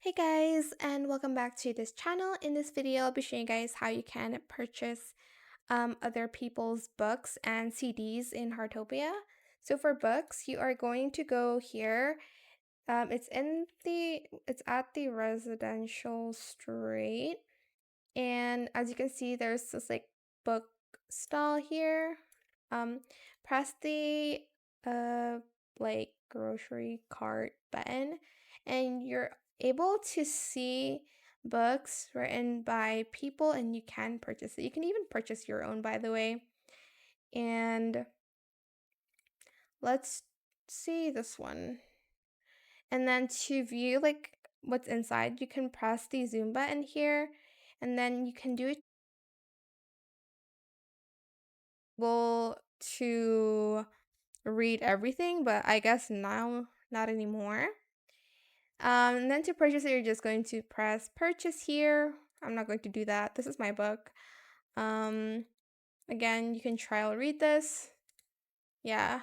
Hey guys, and welcome back to this channel. In this video, I'll be showing you guys how you can purchase other people's books and CDs in Heartopia. So for books, you are going to go here. It's at the residential street, and as you can see, there's this like book stall here. Um, Press the uh grocery cart button, and you're able to see books written by people, and you can purchase it. You can even purchase your own, by the way. And let's see this one. And then to view like what's inside, you can press the zoom button here, and then you can do it to read everything, but I guess now not anymore. And then to purchase it, you're just going to press purchase here. I'm not going to do that. This is my book. Um, Again, you can trial read this. Yeah,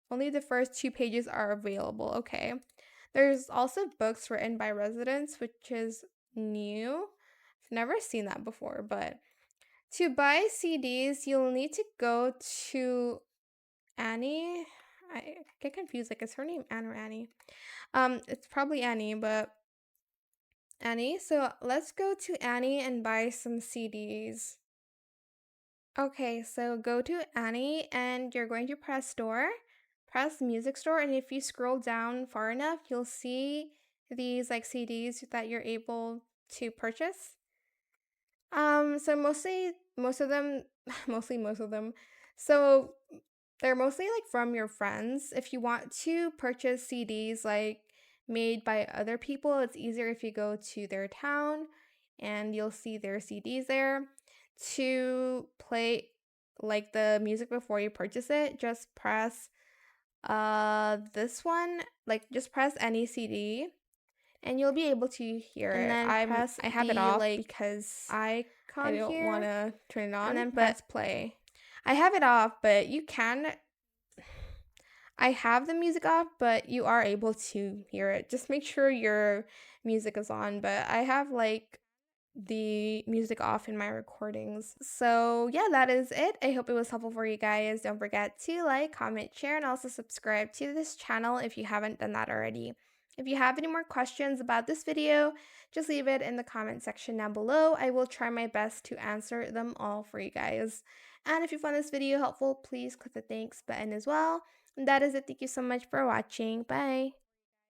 only the first 2 pages are available. Okay. There's also books written by residents, which is new. I've never seen that before, but to buy CDs, you'll need to go to Annie. I get confused. Like, is her name Anne or Annie? It's probably Annie, but Annie. So let's go to Annie and buy some CDs. Okay, so go to Annie and you're going to press store, press music store, and if you scroll down far enough, you'll see these like CDs that you're able to purchase. So mostly most of them, mostly most of them. So they're mostly like from your friends. If you want to purchase CDs like made by other people, it's easier if you go to their town and you'll see their CDs there. To play like the music before you purchase it, just press this one, like just press any CD and you'll be able to hear And it. then I have it the, off like, because icon I don't here, want to turn it on, and then but press play. I have it off, but you can. I have the music off, but you are able to hear it. Just make sure your music is on, but I have like the music off in my recordings. So yeah, that is it. I hope it was helpful for you guys. Don't forget to like, comment, share, and also subscribe to this channel if you haven't done that already. If you have any more questions about this video, just leave it in the comment section down below. I will try my best to answer them all for you guys. And if you found this video helpful, please click the thanks button as well. And that is it. Thank you so much for watching. Bye.